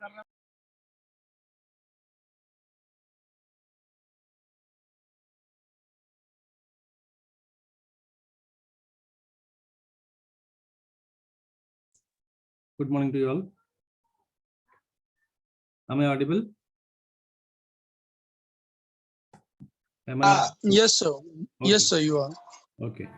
Good morning to you all. Am I audible? Yes, sir. Okay. Yes, sir, you are. Okay.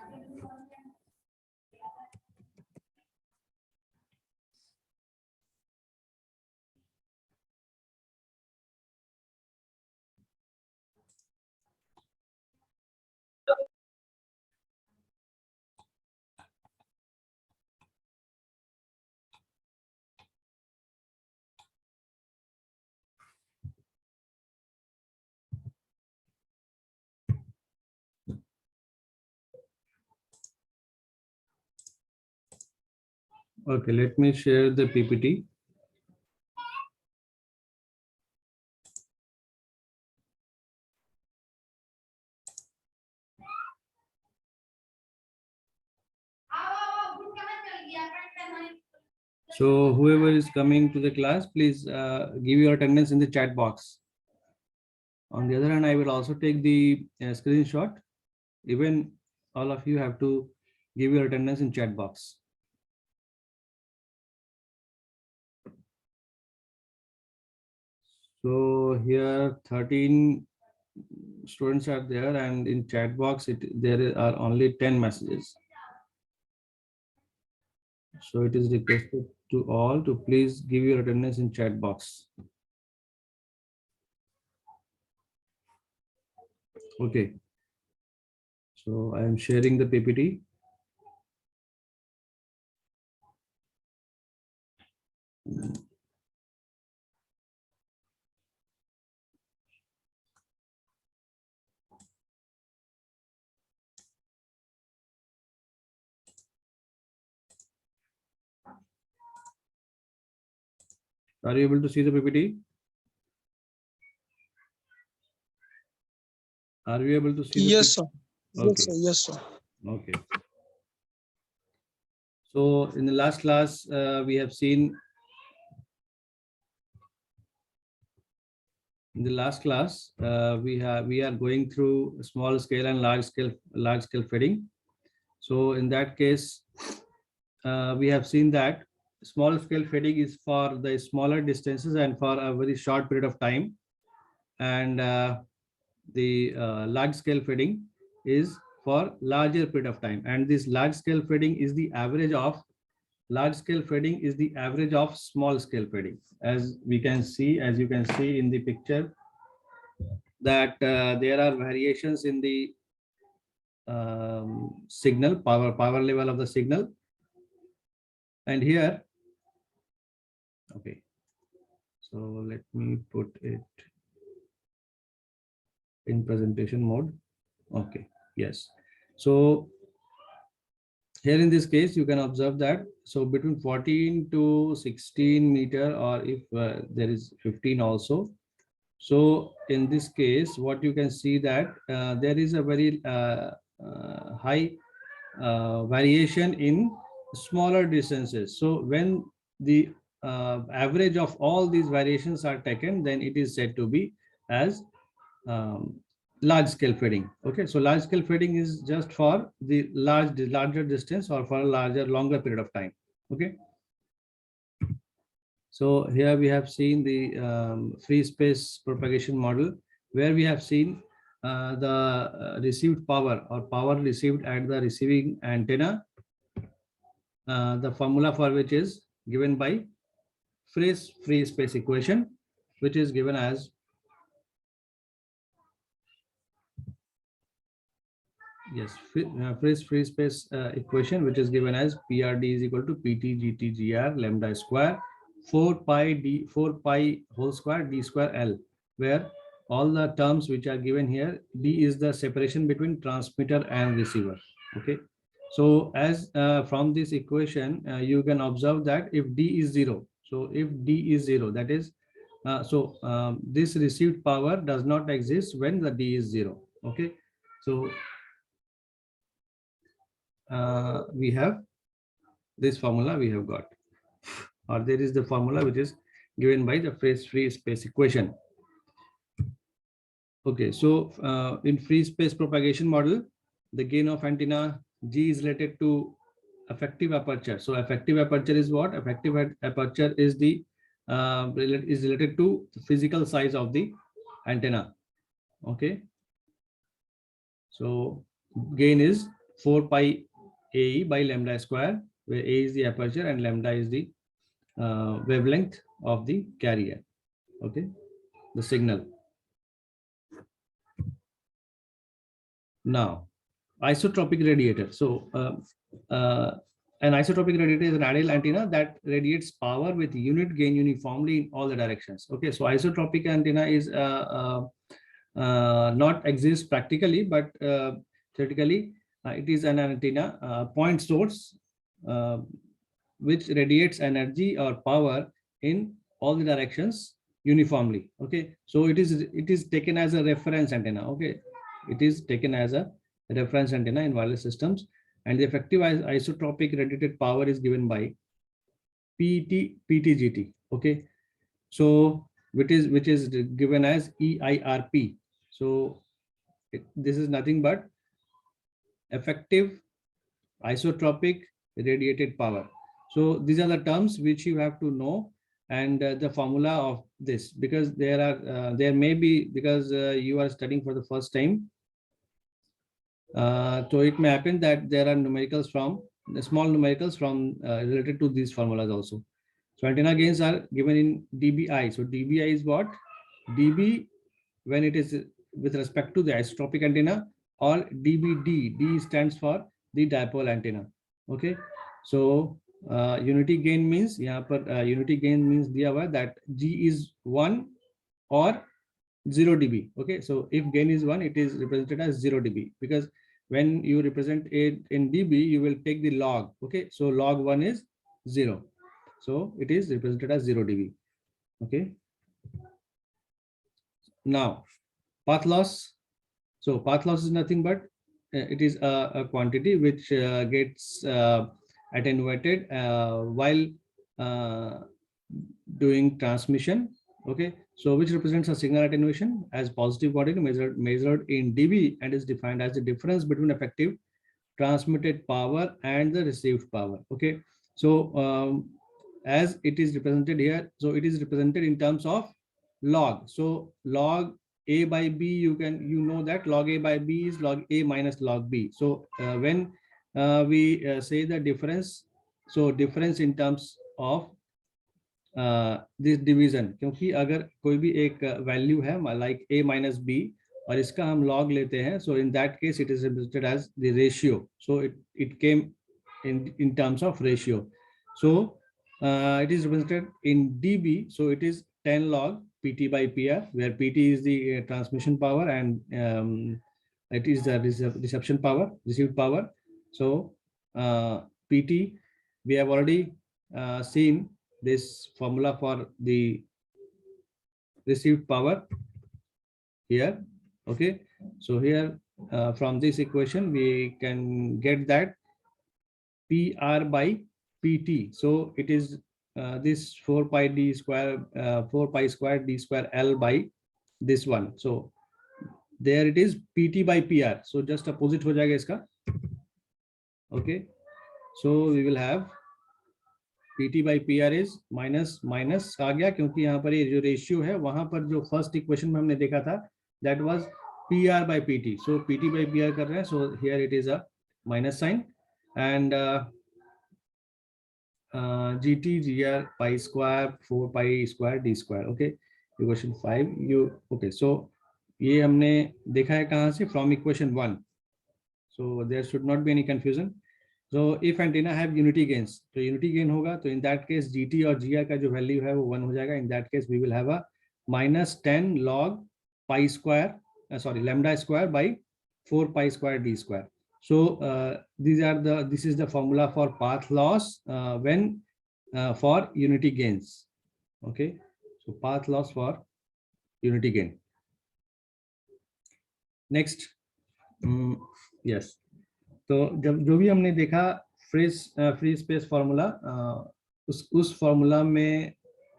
Okay, let me share the PPT. So whoever is coming to the class, please give your attendance in the chat box. On the other hand, I will also take the screenshot. Even all of you have to give your attendance in chat box. So here 13 students are there, and in chat box there are only 10 messages. So it is requested to all to please give your attendance in chat box. Okay. So I am sharing the PPT. Are you able to see the PPT? Are we able to see the Yes, PPT? sir. Okay. Yes, sir. Yes, sir. Okay. So in the last class, we have seen. In the last class, we are going through small scale and large scale feeding. So in that case, we have seen that small scale feeding is for the smaller distances and for a very short period of time, and the large scale feeding is for larger period of time. And this large scale feeding is the average of small scale feeding. As we can see, as you can see in the picture, that there are variations in the signal power level of the signal. And here, okay, so let me put it in presentation mode. Okay, yes. So here in this case, you can observe that, so between 14 to 16 meter, or if there is 15 also. So in this case, what you can see that there is a very high variation in smaller distances. So when the average of all these variations are taken, then it is said to be as large scale feeding. Okay, so large scale feeding is just for the larger distance or for a longer period of time. Okay, so here we have seen the free space propagation model, where we have seen the received power or power received at the receiving antenna, the formula for which is given by Friis free space equation, which is given as Friis free space equation, which is given as PRD is equal to PT GT GR lambda square 4 pi whole square d square L, where all the terms which are given here, D is the separation between transmitter and receiver. Okay, so as from this equation, you can observe that if D is 0, so if D is 0, that is this received power does not exist when the D is 0. Okay, so we have this formula we have got, or there is the formula which is given by the free space equation. Okay, so in free space propagation model, the gain of antenna G is related to effective aperture. So effective aperture is what? Effective aperture is the is related to the physical size of the antenna. Okay, so gain is 4 pi AE by lambda square, where A is the aperture and lambda is the wavelength of the carrier. Okay, the signal. Now, isotropic radiator. So an isotropic radiator is an ideal antenna that radiates power with unit gain uniformly in all the directions. Okay, so isotropic antenna is not exist practically, but theoretically it is an antenna point source which radiates energy or power in all the directions uniformly. Okay, so it is taken as a reference antenna. Okay, it is taken as a reference antenna in wireless systems, and the effective isotropic radiated power is given by PTGT. Okay, so which is given as EIRP. So this is nothing but effective isotropic radiated power. So these are the terms which you have to know, and the formula of this, because there may be, because you are studying for the first time, so it may happen that there are numericals from the small numericals from related to these formulas also. So antenna gains are given in dBi. So dBi is what? dB when it is with respect to the isotropic antenna, or dBd. D stands for the dipole antenna. Okay, so unity gain means यहाँ पर unity gain means दिया हुआ that G is 1 or 0 dB. Okay, so if gain is 1, it is represented as 0 dB, because when you represent it in dB, you will take the log. Okay, so log 1 is 0, so it is represented as 0 dB. Okay, now path loss. So path loss is nothing but it is a quantity which gets attenuated while doing transmission. Okay, so which represents a signal attenuation as positive quantity measured in dB, and is defined as the difference between effective transmitted power and the received power. Okay, so as it is represented here, so it is represented in terms of log. So log A by B, you know that log A by B is log A minus log B. So when we say the difference, so difference in terms of this division, क्योंकि अगर कोई भी एक value है like a minus B और इसका हम log लेते हैं, so in that case it is represented as the ratio. So it came in terms of ratio. So it is represented in dB, so it is 10 log pt by pr, where pt is the transmission power and it is the reception power, received power. So pt, we have already seen this formula for the received power here. Okay, so here from this equation we can get that PR by PT. So it is this 4 pi d square 4 pi square d square L by this one. So there it is PT by PR. So just opposite हो जाएगा इसका. Okay, so we will have PT by PR is minus minus आ गया, क्योंकि यहाँ पर ये जो रेशियो है, वहां पर जो फर्स्ट इक्वेशन में हमने देखा था that was PR by PT. So PT by PR कर रहे हैं, so here it is a minus sign, and GT GR pi square 4 pi square d square. Okay, equation 5 you. Okay, so ये हमने देखा है कहाँ से? From equation 1. So there should not be any confusion. So if antenna have unity gains, तो unity gain होगा, तो in that case GT और GR का जो value है वो 1 हो जाएगा. In that case we will have a minus 10 log pi square, sorry, lambda square by 4 pi square d square. So this is the formula for path loss when for unity gains. Okay, so path loss for unity gain. Next, yes. तो जब जो भी हमने देखा free space formula, उस formula में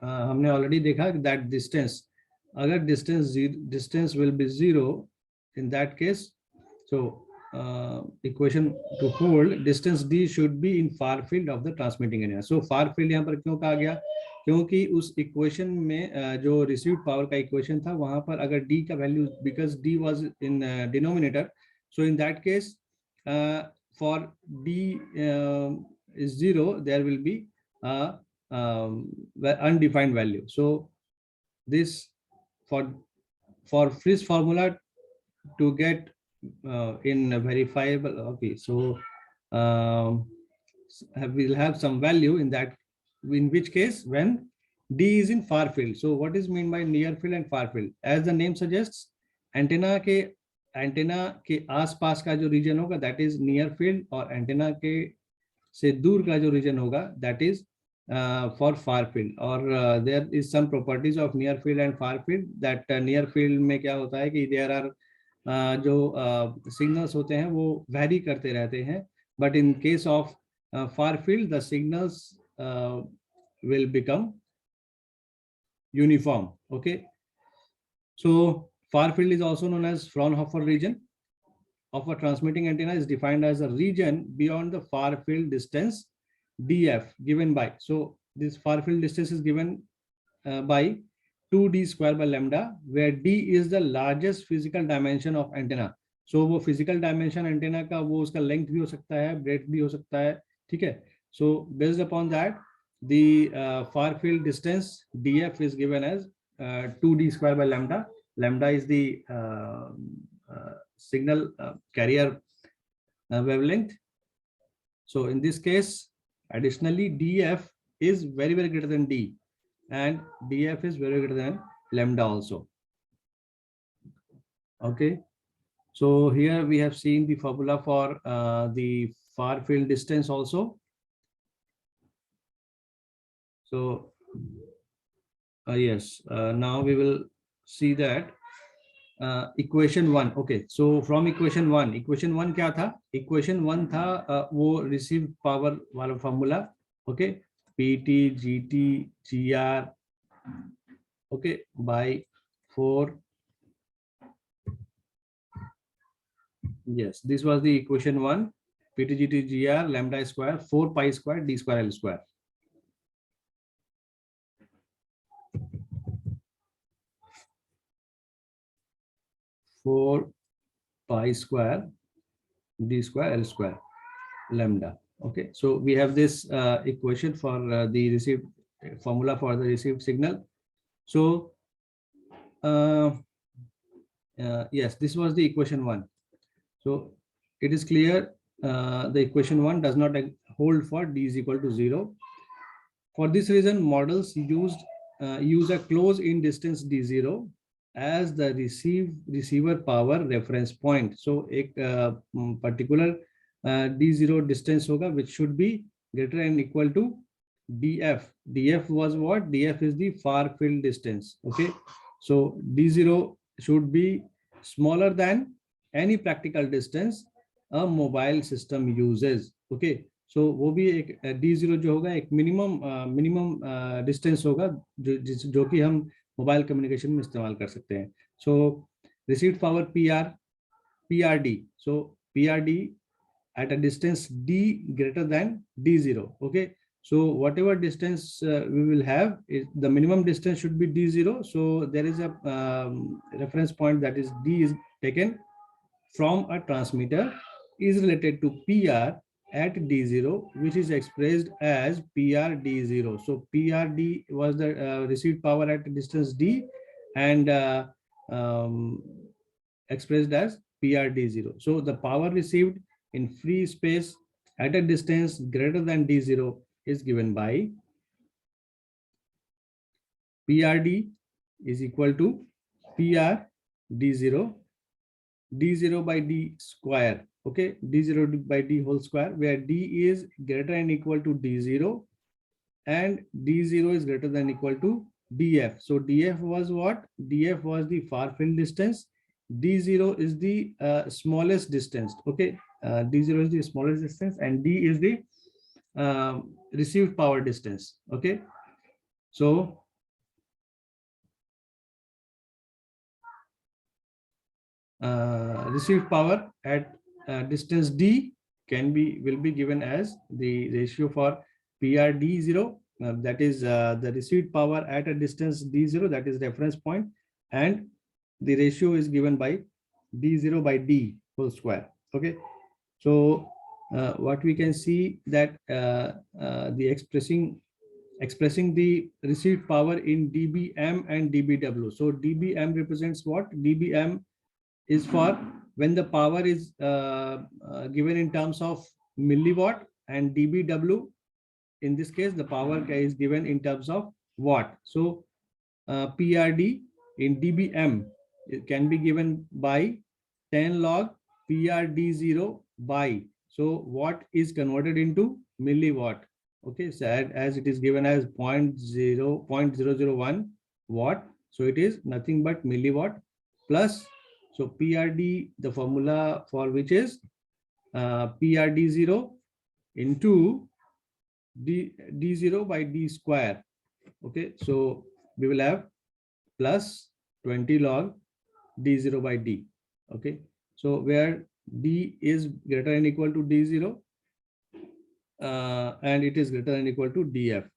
हमने already देखा दैट डिस्टेंस, अगर distance will be zero, in that case so equation two hold distance D should be in far field of the transmitting antenna. So far field यहाँ पर क्यों कहा गया, क्योंकि उस इक्वेशन में जो रिसीव्ड पावर का इक्वेशन था वहां पर अगर डी का value, because D was in denominator, so in that case for D is 0, there will be a undefined value. So this for Friis formula to get in a verifiable, okay, so we'll have some value in that, in which case when D is in far field. So what is mean by near field and far field? As the name suggests, antenna के आसपास का जो region होगा that is near field, और antenna के से दूर का जो रीजन होगा that is for far field. और there is some properties of near field and far field, that near field में क्या होता है कि देयर आर जो सिग्नल्स होते हैं वो वैरी करते रहते हैं, but in case of far field the signals will become uniform. Okay, so far field is also known as Fraunhofer region of a transmitting antenna is defined as a region beyond the far field distance df given by, so this far field distance is given by 2d square by lambda, where d is the largest physical dimension of antenna. So वो physical dimension antenna का वो उसका length भी हो सकता है, breadth भी हो सकता है, ठीक है। So based upon that the far field distance df is given as 2d square by lambda. Lambda is the signal carrier wavelength. So in this case additionally df is very greater than d, and df is very greater than lambda also. Okay, so here we have seen the formula for the far field distance also. So yes, now we will see that equation 1। Okay, so from equation 1 क्या था, equation 1 था वो receive power वाला formula, okay, P T G T G R, okay, by 4, yes, this was the equation 1, pt gt gr lambda square 4 pi square d square l square. pi square d square l square lambda. Okay, so we have this equation for the received formula for the received signal. So yes, this was the equation 1. So it is clear the equation 1 does not hold for d is equal to 0. For this reason models use a close in distance d0 as the receiver power reference point. So एक particular d0 distance होगा which should be greater than equal to df. df was what? df is the far field distance. Okay, so d0 should be smaller than any practical distance a mobile system uses. Okay, so वो भी एक d0 जो होगा एक minimum distance होगा जो कि हम मोबाइल कम्युनिकेशन में इस्तेमाल कर सकते हैं. So received power PRD, so PRD at a distance d greater than d0. Okay, so whatever distance we will have, the minimum distance should be d0. So there is a reference point, that is d is taken from a transmitter, is related to PR at d0, which is expressed as PRD0. So PRD was the received power at distance d, and expressed as PRD0. So the power received in free space at a distance greater than d0 is given by PRD is equal to PRD0, d0 by d square. Okay, d0 by d whole square, where d is greater than equal to d0 and d0 is greater than equal to df. So df was what? df was the far field distance, d0 is the smallest distance. Okay, d0 is the smallest distance and d is the received power distance. Okay, so received power at distance d will be given as the ratio for PRD0, that is the received power at a distance d0, that is reference point, and the ratio is given by d0 by d whole square. Okay, so what we can see that the expressing the received power in dBm and dBw. So dBm represents what? dBm is for when the power is given in terms of milliwatt, and dBw, in this case the power is given in terms of watt. So PRD in dBm, it can be given by 10 log PRD0 by, so watt is converted into milliwatt. Okay, so as it is given as 0.001 watt, so it is nothing but milliwatt plus, so PRD, the formula for which is PRD0 into D0 by D square. Okay, so we will have plus 20 log D0 by D. Okay, so where D is greater than equal to D0 and it is greater than equal to DF,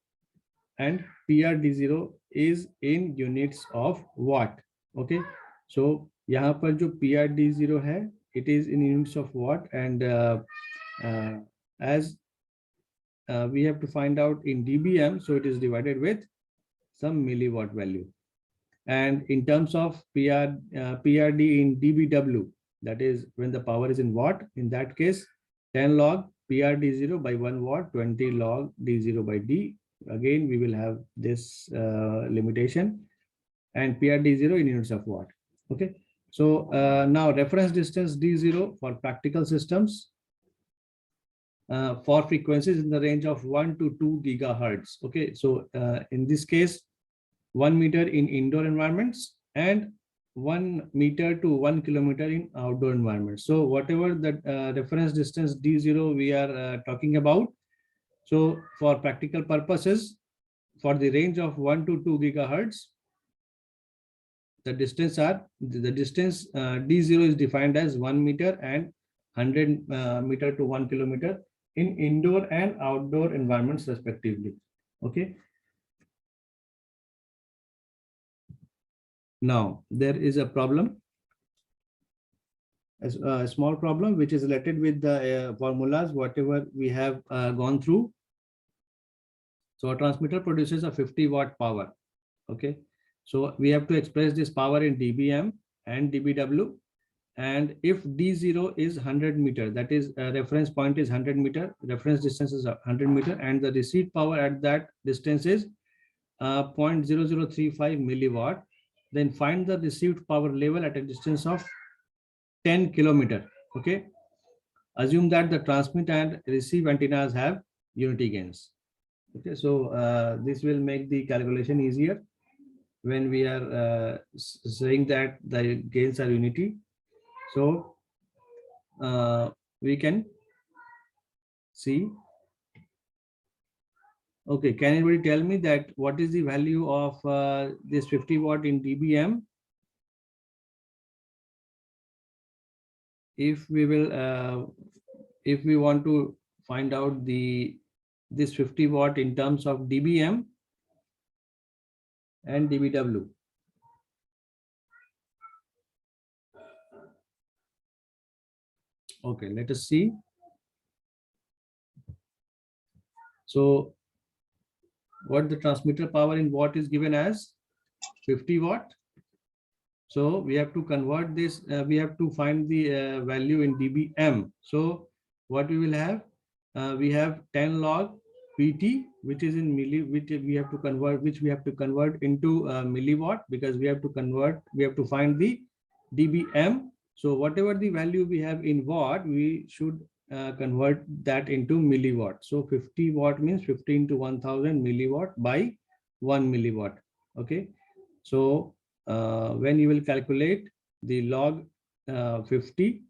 and PRD0 is in units of watt. Okay, so यहाँ पर जो PRD0 है, it is in units of watt, and as we have to find out in dBm, so it is divided with some milliwatt value. And in terms of PRD in dBw, that is when the power is in watt, in that case 10 log PRD0 by 1 watt, 20 log D0 by D. Again we will have this limitation, and PRD0 in units of watt. Okay, so now reference distance D0 for practical systems for frequencies in the range of 1 to 2 gigahertz. Okay, so in this case 1 meter in indoor environments and 1 meter to 1 kilometer in outdoor environments. So whatever the reference distance D0 we are talking about, so for practical purposes, for the range of 1 to 2 gigahertz, the distance D0 is defined as 1 meter and 100 meter to 1 kilometer in indoor and outdoor environments respectively. Okay. Now there is a problem, a small problem which is related with the formulas whatever we have gone through. So a transmitter produces a 50 watt power. Okay, so we have to express this power in dBm and dBw, and if D0 is 100 meter, that is reference point is 100 meter, reference distance is 100 meter, and the received power at that distance is 0.0035 milliwatt, then find the received power level at a distance of 10 kilometer. Okay, assume that the transmit and receive antennas have unity gains. Okay, so this will make the calculation easier when we are saying that the gains are unity. So we can see. Okay, can anybody tell me that what is the value of this 50 watt in dBm? If we will, if we want to find out this 50 watt in terms of dBm and dBw. Okay, let us see. So what the transmitter power in watt is given as 50 watt. So we have to convert this, we have to find the value in dBm. So what we will have, we have 10 log PT, which is in milli, which we have to convert into milliwatt, because we have to find the dBm. So whatever the value we have in watt, we should convert that into milliwatt. So 50 watt means 15 to 1000 milliwatt by 1 milliwatt. Okay, so when you will calculate the log 50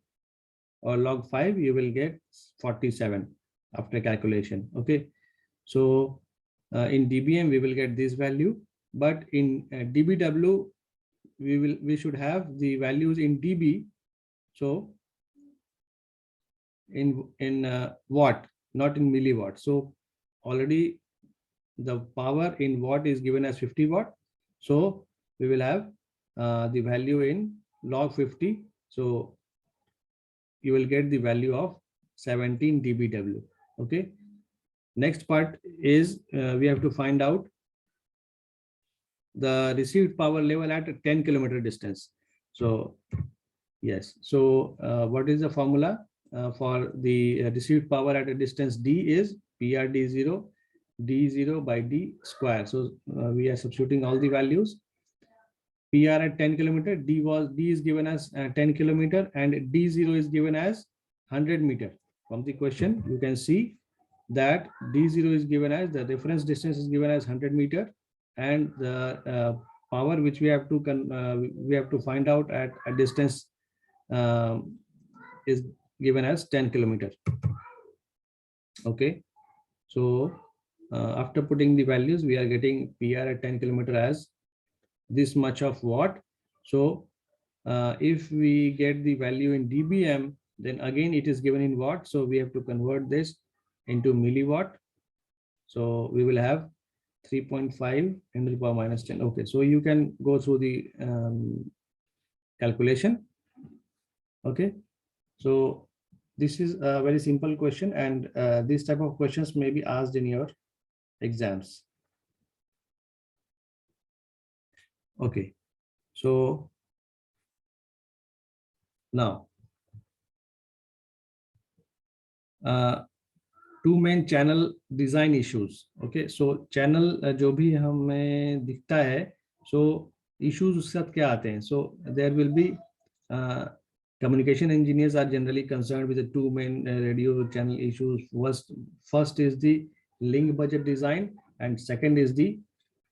or log 5, you will get 47 after calculation. Okay, so in dBm we will get this value, but in dBw we should have the values in dB, So in watt, not in milliwatt. So already the power in watt is given as 50 watt. So we will have the value in log 50. So you will get the value of 17 dBW. Okay. Next part is we have to find out the received power level at a 10 kilometer distance. So yes. So what is the formula for the received power at a distance D is PRD0 D0 by D square. So we are substituting all the values. PR at 10 kilometer, D is given as 10 kilometer and D0 is given as 100 meter. From the question, you can see that D0 is given as, the reference distance is given as 100 meter, and the power which we have to find out at a distance is given as 10 kilometer. Okay, so after putting the values, we are getting PR at 10 kilometer as this much of watt. So if we get the value in dBm, then again it is given in watt, so we have to convert this into milliwatt. So we will have 3.5 10 to the power minus 10. Okay, so you can go through the calculation. Okay, so this is a very simple question, and this type of questions may be asked in your exams. Okay, so now two main channel design issues. Okay, so channel जो भी हमें दिखता है, so issues उसके साथ क्या आते हैं? So there will be communication engineers are generally concerned with the two main radio channel issues. First is the link budget design, and second is the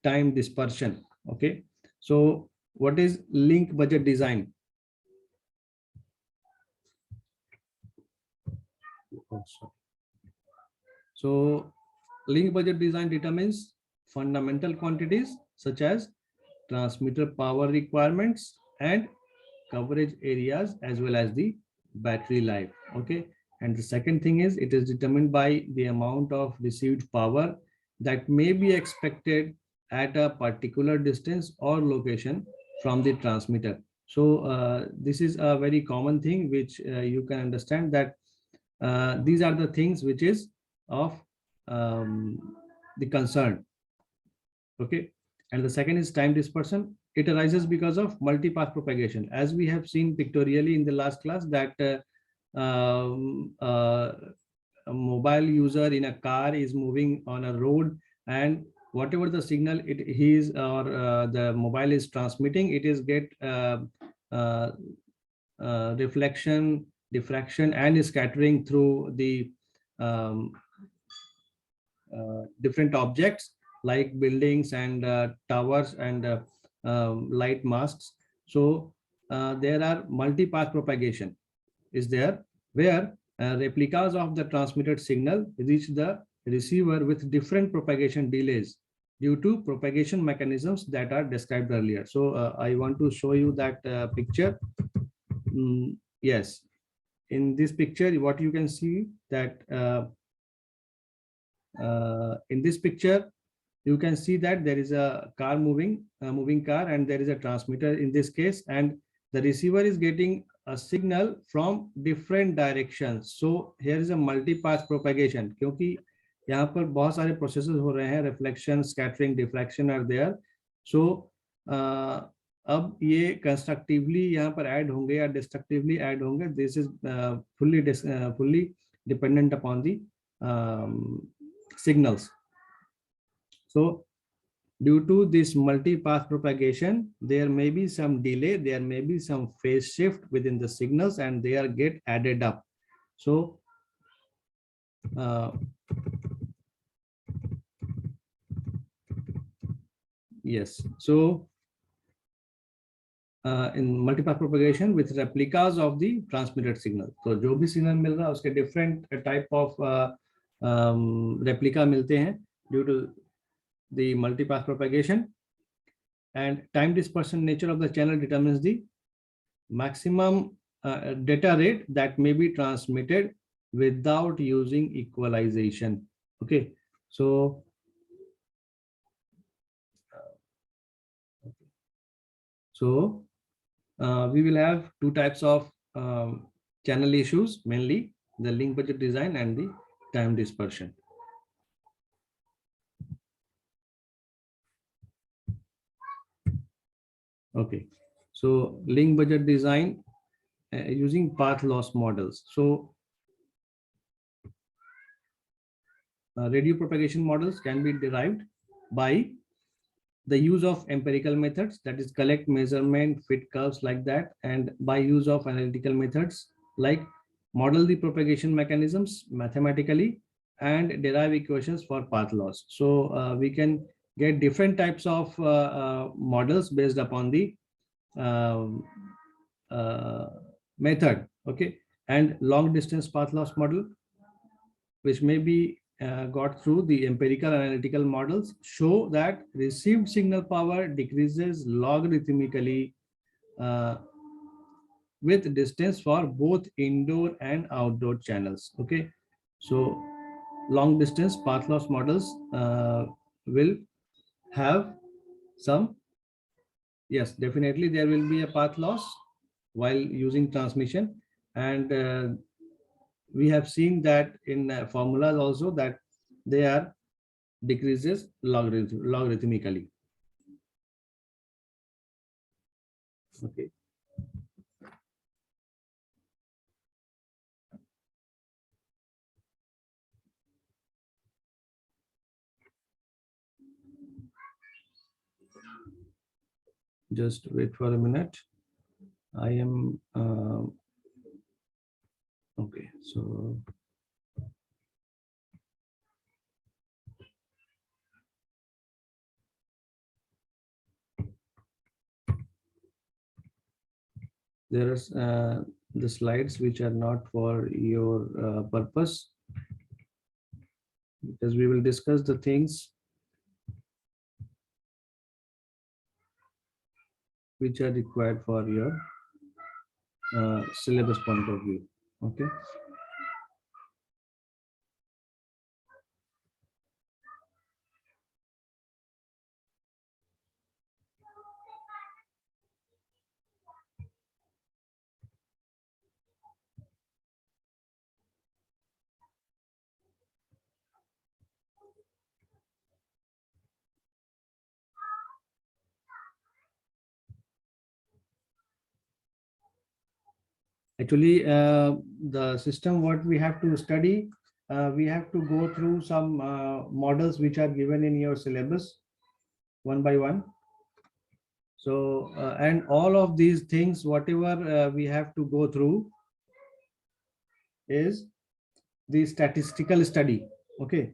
time dispersion. Okay, so what is link budget design? Oh, sorry. So link budget design determines fundamental quantities such as transmitter power requirements and coverage areas, as well as the battery life. Okay, and the second thing is it is determined by the amount of received power that may be expected at a particular distance or location from the transmitter. So this is a very common thing which you can understand, that these are the things which is of the concern. Okay, and the second is time dispersion. It arises because of multipath propagation, as we have seen pictorially in the last class, that a mobile user in a car is moving on a road, and whatever the signal he is or the mobile is transmitting, it is get reflection, diffraction, and scattering through the different objects like buildings and towers and light masts. So there are multipath propagation is there, where replicas of the transmitted signal reach the receiver with different propagation delays due to propagation mechanisms that are described earlier. So I want to show you that picture. Yes, in this picture, what you can see that in this picture, you can see that there is a car moving car, and there is a transmitter in this case, and the receiver is getting a signal from different directions. So here is a multipath propagation, क्योंकि यहाँ पर बहुत सारे processes हो रहे हैं, reflection, scattering, diffraction are there. So अब ये कंस्ट्रक्टिवली यहाँ पर ऐड होंगे या डिस्ट्रक्टिवली ऐड होंगे. This is fully dependent upon the signals. So due to this multipath propagation, there may be some delay, there may be some phase shift within the signals, and they are get added up. So yes, so in multipath propagation with replicas of the transmitted signal. So जो भी signal मिल रहा है उसके different type of replica मिलते हैं due to the multipath propagation. And time dispersion nature of the channel determines the maximum data rate that may be transmitted without using equalization. Okay, so we will have two types of channel issues, mainly the link budget design and the time dispersion. Okay, so link budget design using path loss models. So radio propagation models can be derived by the use of empirical methods, that is collect, measurement, fit curves like that, and by use of analytical methods like model the propagation mechanisms mathematically and derive equations for path loss. So we can get different types of models based upon the um, method. Okay, and long distance path loss model, which may be got through the empirical analytical models, show that received signal power decreases logarithmically uh, with distance for both indoor and outdoor channels. Okay, so long distance path loss models will have some, yes, definitely there will be a path loss while using transmission, and we have seen that in formulas also that they are decreases logarithmically. Okay. Just wait for a minute. I am okay. So there is the slides which are not for your purpose, because we will discuss the things which are required for your syllabus point of view. Okay. Actually, the system what we have to study, we have to go through some models which are given in your syllabus one by one. So, and all of these things, whatever we have to go through is the statistical study. Okay,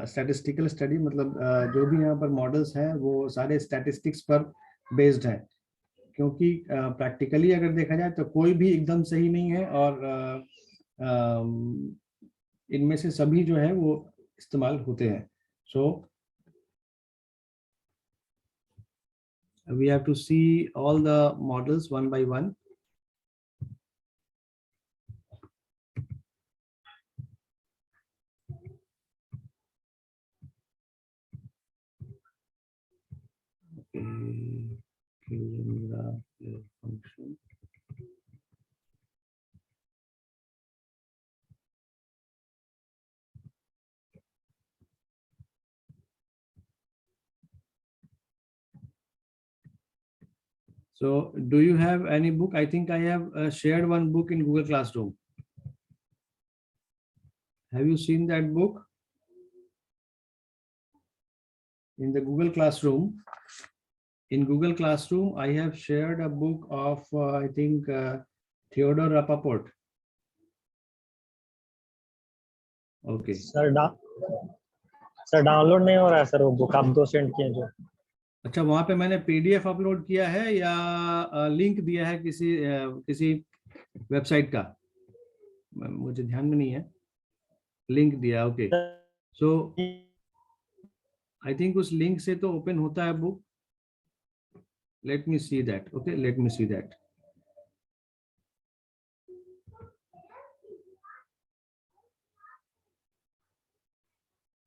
statistical study मतलब जो भी यहाँ पर models हैं वो सारे statistics पर based हैं, क्योंकि प्रैक्टिकली अगर देखा जाए तो कोई भी एकदम सही नहीं है, और इनमें से सभी जो है वो इस्तेमाल होते हैं. सो we have to see all the models one by one. Okay. Function. So do you have any book? I think I have shared one book in Google Classroom. Have you seen that book? In the Google Classroom, in Google Classroom, I have shared a book of, I think, Theodore Rappaport. Okay. Sir download नहीं हो रहा है sir वो book आप 2 send किए जो. अच्छा, वहां पे मैंने पीडीएफ अपलोड किया है या लिंक दिया है किसी वेबसाइट का, मुझे ध्यान में नहीं है. लिंक दिया. ओके, सो आई थिंक उस लिंक से तो ओपन होता है book. Let me see that. Okay, let me see that.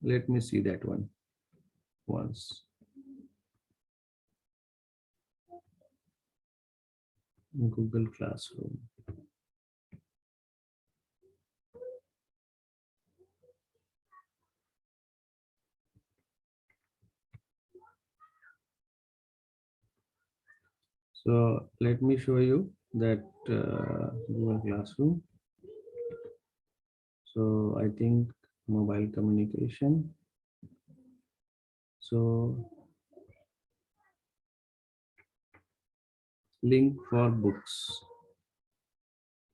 Let me see that one once. Google Classroom. So let me show you that Google Classroom. So I think mobile communication. So link for books.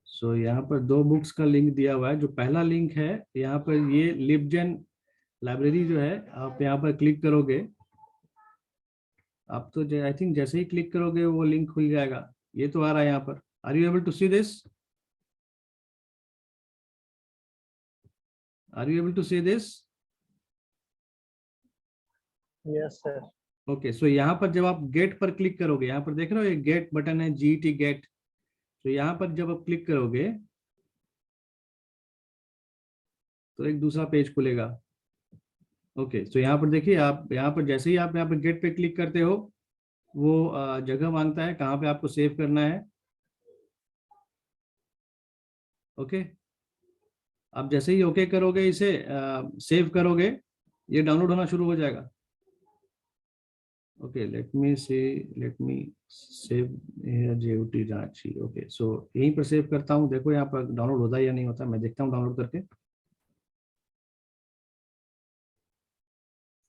So यहाँ पर दो books का link दिया हुआ है। जो पहला link है यहाँ पर, ये लिबजन लाइब्रेरी जो है, आप यहाँ पर क्लिक करोगे, आप तो आई थिंक जैसे ही क्लिक करोगे वो लिंक खुल जाएगा। ये तो आ रहा है यहाँ पर। Are you able to see this? Are you able to see this? Yes sir. Okay, so यहाँ पर जब आप गेट पर क्लिक करोगे, यहाँ पर देख रहे हो ये गेट बटन है, GT गेट। तो यहाँ पर जब आप क्लिक करोगे तो एक दूसरा पेज खुलेगा। ओके, सो यहाँ पर देखिए, आप यहाँ पर जैसे ही आप यहाँ पर गेट पे क्लिक करते हो, वो जगह मांगता है कहाँ पे आपको सेव करना है। ओके, आप जैसे ही ओके करोगे, इसे सेव करोगे, ये डाउनलोड होना शुरू हो जाएगा। Okay, let me save JOT Ranchi. Okay, so यहीं पर सेव करता हूँ। देखो यहाँ पर डाउनलोड होता है या नहीं होता, मैं देखता हूँ डाउनलोड करके।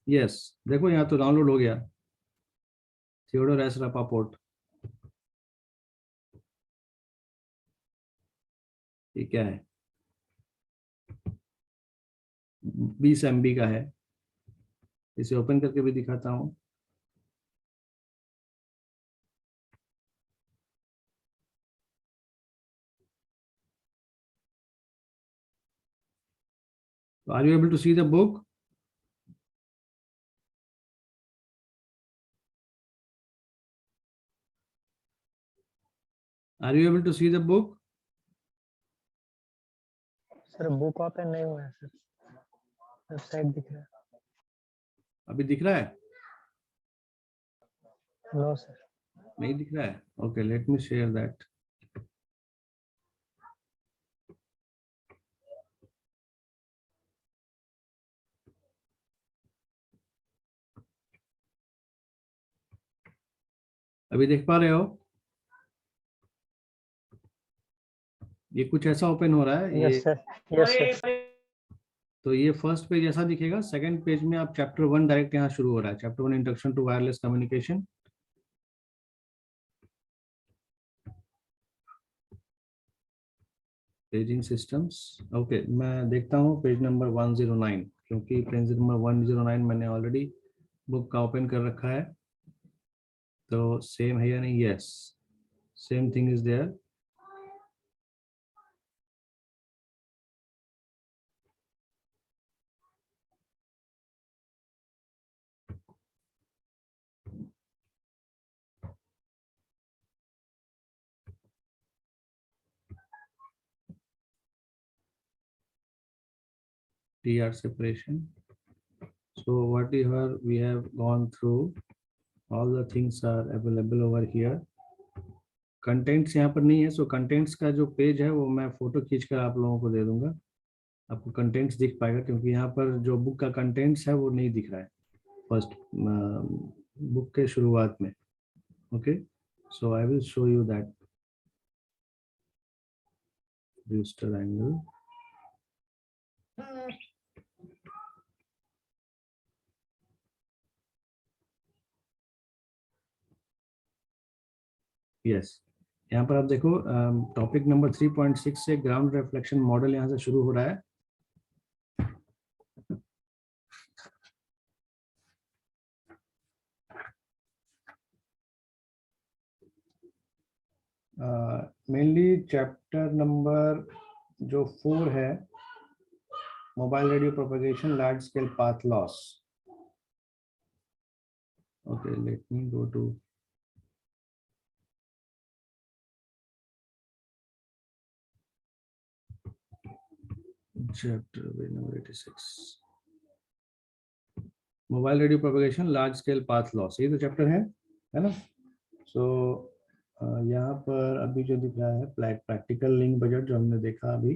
यस, देखो यहाँ तो डाउनलोड हो गया, थियोडोर एस रापापोर्ट। ये क्या है? 20 MB का है। इसे ओपन करके भी दिखाता हूँ। Are you able to see the book? Are you able to see the book? Sir book open नहीं हुआ है सर, वेबसाइट दिख रहा है। अभी दिख रहा है? No sir. नहीं दिख रहा है? Okay, let me share that. अभी देख पा रहे हो? ये कुछ ऐसा ओपन हो रहा है ये। Yes sir, yes sir. तो ये फर्स्ट पेज ऐसा दिखेगा। सेकंड पेज में आप चैप्टर 1 डायरेक्ट यहाँ शुरू हो रहा है, chapter 1 introduction to wireless communication. Paging systems. Okay, मैं देखता हूँ पेज नंबर 109, क्योंकि पेज नंबर 109 मैंने ऑलरेडी बुक का ओपन कर रखा है। तो सेम है या नहीं? Yes, same thing is there. TR separation. So whatever we have gone through, all the things are available over here. Contents यहाँ पर नहीं है, सो कंटेंट्स का जो पेज है वो मैं फोटो खींचकर आप लोगों को दे दूंगा। आपको कंटेंट्स दिख पाएगा, क्योंकि यहाँ पर जो बुक का कंटेंट्स है वो नहीं दिख रहा है फर्स्ट बुक के शुरुआत में। Okay, so I will show you that booster angle. Yes, यहाँ पर आप देखो, टॉपिक नंबर 3.6 से ग्राउंड रिफ्लेक्शन मॉडल यहाँ से शुरू हो रहा है। मेनली चैप्टर नंबर जो 4 है, mobile radio propagation large scale path loss. Okay, let me go to chapter number 86. Mobile radio propagation, large scale path loss, ये तो चैप्टर है ना। सो यहाँ पर अभी जो दिख रहा है प्रैक्टिकल लिंक बजट जो हमने देखा अभी,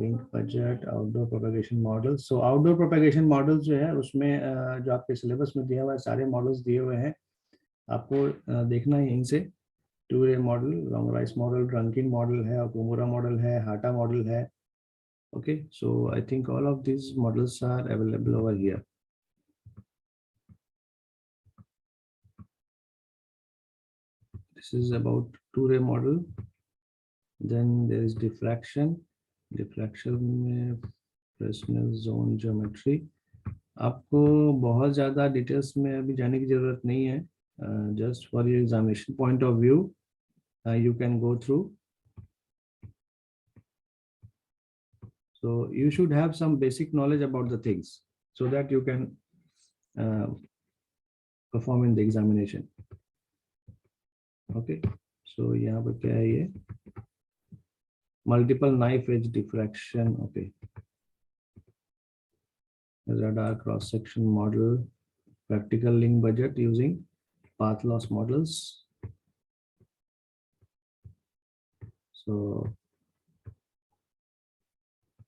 link budget, outdoor propagation models. So outdoor propagation models जो है उसमें जो आपके सिलेबस में दिया हुआ है सारे मॉडल्स दिए हुए हैं, आपको देखना है इनसे। Two ray model, long Rice model, Durkin model है, ओकुमुरा मॉडल है, हाटा मॉडल है। Okay, so I think all of these models are available over here. This is about two-ray model. Then there is diffraction. Diffraction में Fresnel zone geometry. आपको बहुत ज़्यादा details में अभी जाने की ज़रूरत नहीं है. Just for your examination point of view, you can go through. So you should have some basic knowledge about the things so that you can perform in the examination. Okay, so यहाँ पर क्या है ये, multiple knife edge diffraction. Okay, radar cross section model, practical link budget using path loss models. So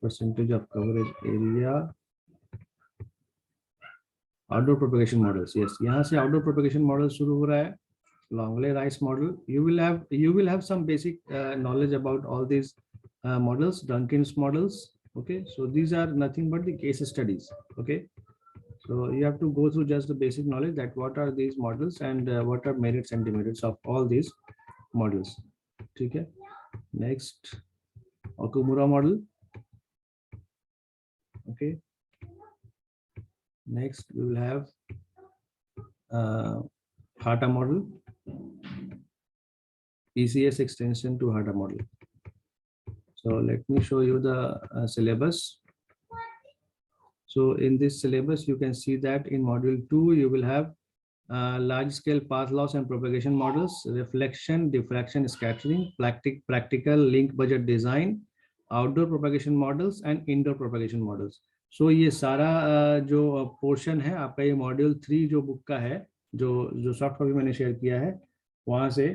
percentage of coverage area, outdoor propagation models. Yes, यहाँ से outdoor propagation model शुरू हो रहा है. Longley rice model. You will have some basic knowledge about all these models, Duncan's models. Okay, so these are nothing but the case studies. Okay, so you have to go through just the basic knowledge that what are these models and what are merits and demerits of all these models. Okay, next, Okumura model. Okay, next we will have Hata model, PCS extension to Hata model. So let me show you the syllabus. So in this syllabus, you can see that in module 2, you will have large scale path loss and propagation models, reflection, diffraction, scattering, practical link budget design, outdoor propagation models and indoor propagation models. So ये सारा जो portion है आपका ये module 3 जो book का है, जो सॉफ्ट कॉपी मैंने शेयर किया है वहाँ से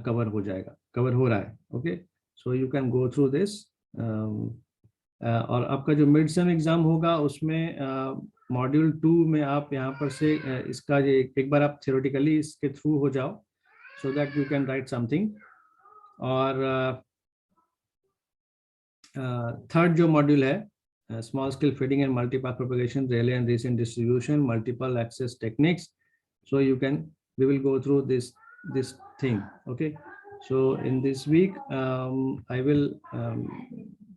कवर हो जाएगा, कवर हो रहा है. Okay, so you can go through this. और आपका जो मिड सेम एग्जाम होगा उसमें मॉड्यूल 2 में आप यहाँ पर से इसका ये एक बार आप थियोरेटिकली इसके थ्रू हो जाओ so that you can write something. और थर्ड जो मॉड्यूल है small scale fading and multipath propagation, Rayleigh and Rician distribution, multiple access techniques. So you can, we will go through this thing. Okay, so in this week I will